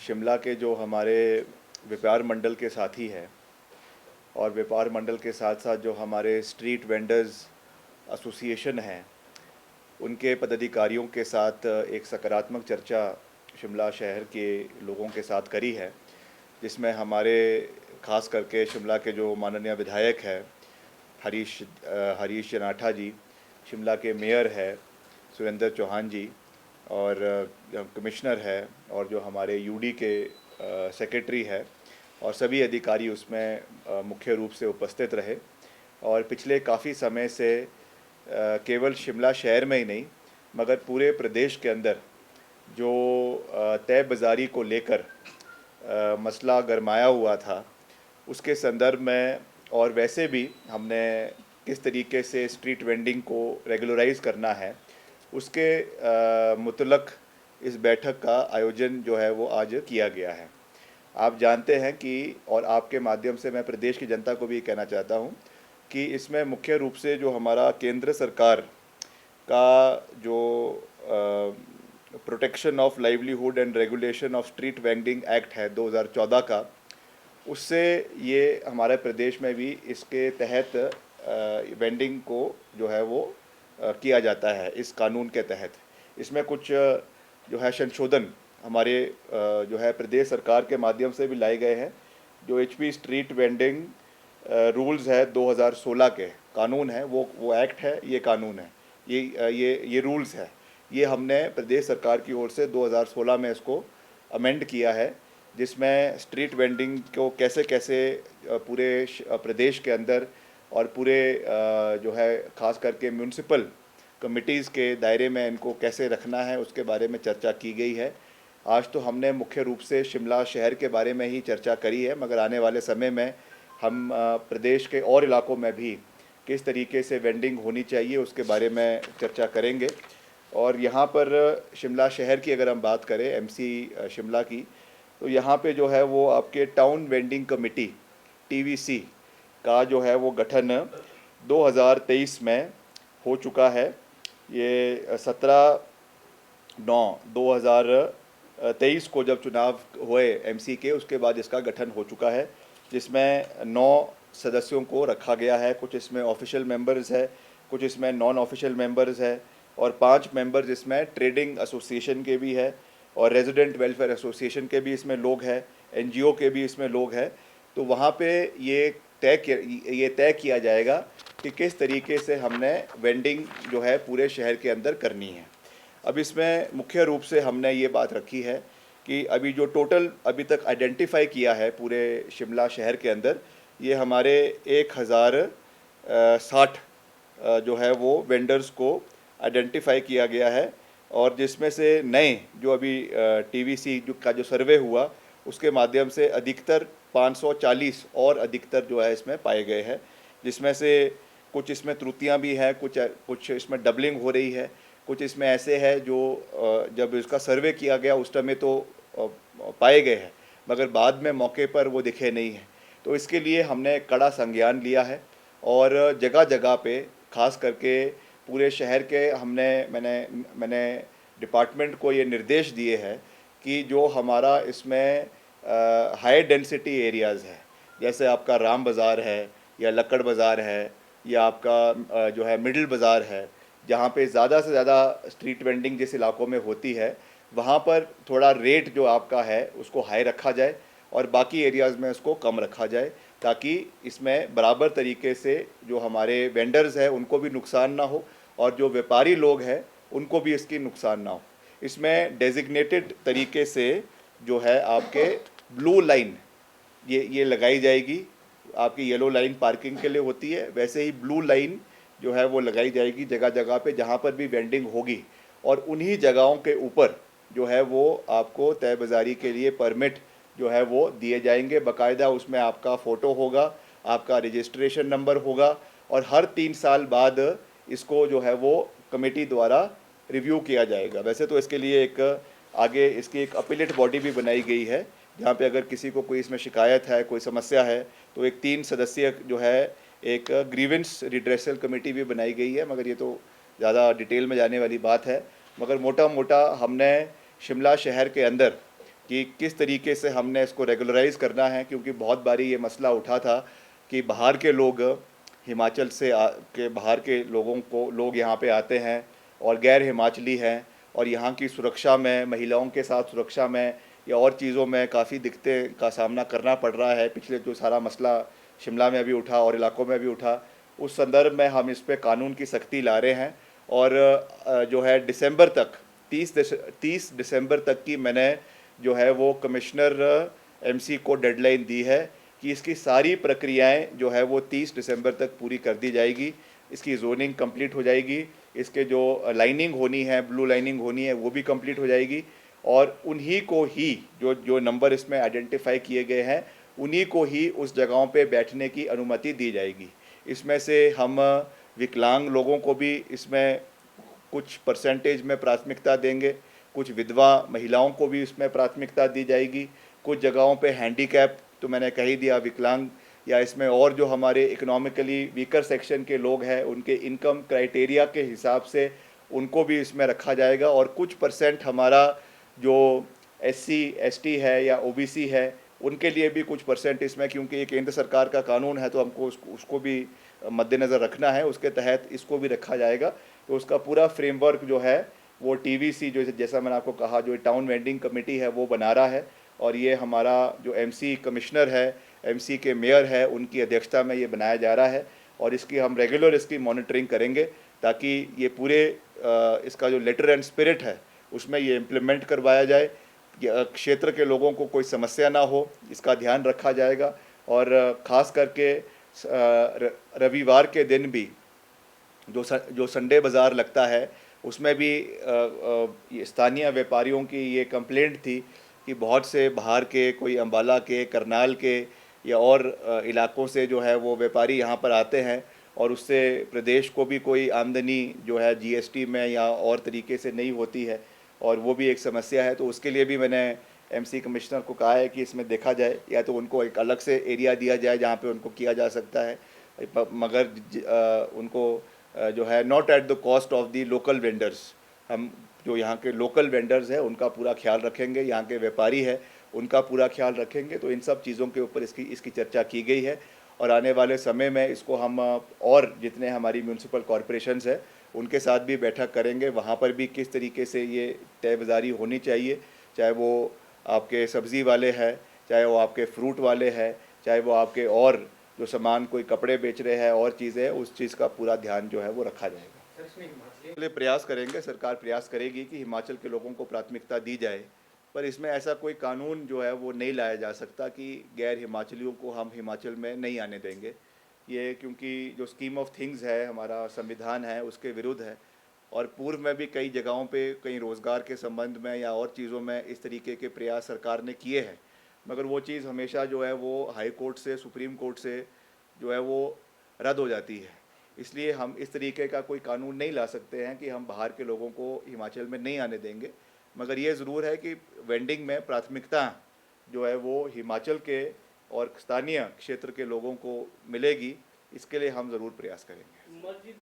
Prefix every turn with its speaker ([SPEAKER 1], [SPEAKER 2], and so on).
[SPEAKER 1] शिमला के जो हमारे व्यापार मंडल के साथी हैं और व्यापार मंडल के साथ साथ जो हमारे स्ट्रीट वेंडर्स एसोसिएशन हैं, उनके पदाधिकारियों के साथ एक सकारात्मक चर्चा शिमला शहर के लोगों के साथ करी है, जिसमें हमारे ख़ास करके शिमला के जो माननीय विधायक हैं हरीश जनाठा जी, शिमला के मेयर है सुरेंद्र चौहान जी, और कमिश्नर है, और जो हमारे यूडी के सेक्रेटरी है, और सभी अधिकारी उसमें मुख्य रूप से उपस्थित रहे। और पिछले काफ़ी समय से केवल शिमला शहर में ही नहीं मगर पूरे प्रदेश के अंदर जो तय बाज़ारी को लेकर मसला गरमाया हुआ था, उसके संदर्भ में और वैसे भी हमने किस तरीके से स्ट्रीट वेंडिंग को रेगुलराइज करना है, उसके मुतलक इस बैठक का आयोजन जो है वो आज किया गया है। आप जानते हैं कि, और आपके माध्यम से मैं प्रदेश की जनता को भी कहना चाहता हूं कि इसमें मुख्य रूप से जो हमारा केंद्र सरकार का जो protection of livelihood and regulation of street vending act है 2014 का, उससे ये हमारे प्रदेश में भी इसके तहत वेंडिंग को जो है वो किया जाता है। इस कानून के तहत इसमें कुछ जो है संशोधन हमारे जो है प्रदेश सरकार के माध्यम से भी लाए गए हैं। जो एचपी स्ट्रीट वेंडिंग रूल्स है 2016 के कानून है, वो एक्ट है, ये कानून है, ये रूल्स है, ये हमने प्रदेश सरकार की ओर से 2016 में इसको अमेंड किया है, जिसमें स्ट्रीट वेंडिंग को कैसे कैसे पूरे प्रदेश के अंदर और पूरे जो है ख़ास करके म्यूनसिपल कमिटीज़ के दायरे में इनको कैसे रखना है, उसके बारे में चर्चा की गई है। आज तो हमने मुख्य रूप से शिमला शहर के बारे में ही चर्चा करी है, मगर आने वाले समय में हम प्रदेश के और इलाकों में भी किस तरीके से वेंडिंग होनी चाहिए उसके बारे में चर्चा करेंगे। और यहाँ पर शिमला शहर की अगर हम बात करें, एमसी शिमला की, तो यहाँ पे जो है वो आपके टाउन वेंडिंग कमेटी टीवीसी का जो है वो गठन 2023 में हो चुका है। ये 17/9/2023 को जब चुनाव हुए एमसी के, उसके बाद इसका गठन हो चुका है, जिसमें 9 सदस्यों को रखा गया है। कुछ इसमें ऑफिशियल मेंबर्स है, कुछ इसमें नॉन ऑफिशियल मेंबर्स है, और 5 मेंबर्स इसमें ट्रेडिंग एसोसिएशन के भी है, और रेजिडेंट वेलफेयर एसोसिएशन के भी इसमें लोग हैं, एनजीओ के भी इसमें लोग हैं। तो वहाँ पे ये तय किया जाएगा कि किस तरीके से हमने वेंडिंग जो है पूरे शहर के अंदर करनी है। अब इसमें मुख्य रूप से हमने ये बात रखी है कि अभी जो टोटल अभी तक आइडेंटिफाई किया है पूरे शिमला शहर के अंदर, ये हमारे 1060 जो है वो वेंडर्स को आइडेंटिफाई किया गया है, और जिसमें से नए जो अभी टीवीसी का जो सर्वे हुआ उसके माध्यम से अधिकतर 540 और अधिकतर जो है इसमें पाए गए हैं, जिसमें से कुछ इसमें त्रुटियां भी हैं, कुछ इसमें डबलिंग हो रही है, कुछ इसमें ऐसे है जो जब इसका सर्वे किया गया उस टाइम में तो पाए गए हैं, मगर बाद में मौके पर वो दिखे नहीं हैं। तो इसके लिए हमने कड़ा संज्ञान लिया है, और जगह जगह पे खास करके पूरे शहर के मैंने डिपार्टमेंट को ये निर्देश दिए हैं कि जो हमारा इसमें हाई डेंसिटी एरियाज़ है, जैसे आपका राम बाज़ार है या लक्कड़ बाज़ार है या आपका जो है मिडिल बाज़ार है, जहाँ पे ज़्यादा से ज़्यादा स्ट्रीट वेंडिंग जिस इलाकों में होती है, वहाँ पर थोड़ा रेट जो आपका है उसको हाई रखा जाए और बाकी एरियाज़ में उसको कम रखा जाए, ताकि इसमें बराबर तरीके से जो हमारे वेंडर्स हैं उनको भी नुकसान ना हो और जो व्यापारी लोग हैं उनको भी इसकी नुकसान ना हो। इसमें डेजिग्नेटेड तरीके से जो है आपके ब्लू लाइन ये लगाई जाएगी। आपकी येलो लाइन पार्किंग के लिए होती है, वैसे ही ब्लू लाइन जो है वो लगाई जाएगी जगह जगह पे जहाँ पर भी वेंडिंग होगी, और उन्हीं जगहों के ऊपर जो है वो आपको तय बाज़ारी के लिए परमिट जो है वो दिए जाएंगे। बाकायदा उसमें आपका फ़ोटो होगा, आपका रजिस्ट्रेशन नंबर होगा, और हर 3 साल बाद इसको जो है वो कमेटी द्वारा रिव्यू किया जाएगा। वैसे तो इसके लिए एक आगे इसकी एक अपीलेट बॉडी भी बनाई गई है, जहाँ पे अगर किसी को कोई इसमें शिकायत है, कोई समस्या है, तो एक 3 सदस्यीय जो है एक ग्रीवेंस रिड्रेसल कमेटी भी बनाई गई है, मगर ये तो ज़्यादा डिटेल में जाने वाली बात है। मगर मोटा मोटा हमने शिमला शहर के अंदर कि किस तरीके से हमने इसको रेगुलराइज करना है, क्योंकि बहुत बारी ये मसला उठा था कि बाहर के लोग हिमाचल से के बाहर के लोग यहाँ पे आते हैं और गैर हिमाचली हैं, और यहाँ की सुरक्षा में, महिलाओं के साथ सुरक्षा में या और चीज़ों में काफ़ी दिक्कतें का सामना करना पड़ रहा है। पिछले जो सारा मसला शिमला में भी उठा और इलाकों में भी उठा, उस संदर्भ में हम इस पे कानून की सख्ती ला रहे हैं। और जो है दिसंबर तक 30 दिसंबर तक की मैंने जो है वो कमिश्नर एमसी को डेडलाइन दी है कि इसकी सारी प्रक्रियाएं जो है वो 30 दिसंबर तक पूरी कर दी जाएगी। इसकी जोनिंग कंप्लीट हो जाएगी, इसके जो लाइनिंग होनी है, ब्लू लाइनिंग होनी है, वो भी कंप्लीट हो जाएगी, और उन्हीं को ही जो जो नंबर इसमें आइडेंटिफाई किए गए हैं, उन्हीं को ही उस जगहों पे बैठने की अनुमति दी जाएगी। इसमें से हम विकलांग लोगों को भी इसमें कुछ परसेंटेज में प्राथमिकता देंगे, कुछ विधवा महिलाओं को भी इसमें प्राथमिकता दी जाएगी, कुछ जगहों पे हैंडीकैप तो मैंने कह ही दिया, विकलांग, या इसमें और जो हमारे इकोनॉमिकली वीकर सेक्शन के लोग हैं उनके इनकम क्राइटेरिया के हिसाब से उनको भी इसमें रखा जाएगा। और कुछ परसेंट हमारा जो एससी एसटी है या ओबीसी है उनके लिए भी कुछ परसेंट इसमें, क्योंकि ये केंद्र सरकार का कानून है तो हमको उसको भी मद्देनज़र रखना है, उसके तहत इसको भी रखा जाएगा। तो उसका पूरा फ्रेमवर्क जो है वो टीवीसी, जो जैसा मैंने आपको कहा, जो टाउन वेंडिंग कमेटी है वो बना रहा है, और ये हमारा जो एमसी कमिश्नर है, एमसी के मेयर है, उनकी अध्यक्षता में ये बनाया जा रहा है। और इसकी हम रेगुलर इसकी मॉनिटरिंग करेंगे ताकि ये पूरे इसका जो लेटर एंड स्पिरिट है उसमें ये इम्प्लीमेंट करवाया जाए, क्षेत्र के लोगों को कोई समस्या ना हो, इसका ध्यान रखा जाएगा। और ख़ास करके रविवार के दिन भी जो संडे बाज़ार लगता है उसमें भी स्थानीय व्यापारियों की ये कंप्लेंट थी कि बहुत से बाहर के, कोई अम्बाला के, करनाल के या और इलाकों से जो है वो व्यापारी यहाँ पर आते हैं, और उससे प्रदेश को भी कोई आमदनी जो है जीएसटी में या और तरीके से नहीं होती है, और वो भी एक समस्या है। तो उसके लिए भी मैंने एमसी कमिश्नर को कहा है कि इसमें देखा जाए, या तो उनको एक अलग से एरिया दिया जाए जहाँ पे उनको किया जा सकता है, मगर उनको जो है not at the cost of the local vendors. हम जो यहाँ के लोकल वेंडर्स हैं उनका पूरा ख्याल रखेंगे, यहाँ के व्यापारी है उनका पूरा ख्याल रखेंगे। तो इन सब चीज़ों के ऊपर इसकी चर्चा की गई है, और आने वाले समय में इसको हम और जितने हमारी म्यूनसिपल कॉरपोरेशंस है उनके साथ भी बैठक करेंगे, वहाँ पर भी किस तरीके से ये तय बाज़ारी होनी चाहिए, चाहे वो आपके सब्ज़ी वाले हैं, चाहे वो आपके फ्रूट वाले हैं, चाहे वो आपके और जो सामान कोई कपड़े बेच रहे हैं और चीज़ें हैं, उस चीज़ का पूरा ध्यान जो है वो रखा जाएगा। इसलिए प्रयास करेंगे, सरकार प्रयास करेगी कि हिमाचल के लोगों को प्राथमिकता दी जाए, पर इसमें ऐसा कोई कानून जो है वो नहीं लाया जा सकता कि गैर हिमाचलियों को हम हिमाचल में नहीं आने देंगे। ये क्योंकि जो स्कीम ऑफ थिंग्स है, हमारा संविधान है, उसके विरुद्ध है। और पूर्व में भी कई जगहों पे, कई रोज़गार के संबंध में या और चीज़ों में इस तरीके के प्रयास सरकार ने किए हैं, मगर वो चीज़ हमेशा जो है वो हाई कोर्ट से, सुप्रीम कोर्ट से जो है वो रद्द हो जाती है। इसलिए हम इस तरीके का कोई कानून नहीं ला सकते हैं कि हम बाहर के लोगों को हिमाचल में नहीं आने देंगे, मगर ये ज़रूर है कि वेंडिंग में प्राथमिकता जो है वो हिमाचल के और स्थानीय क्षेत्र के लोगों को मिलेगी, इसके लिए हम ज़रूर प्रयास करेंगे।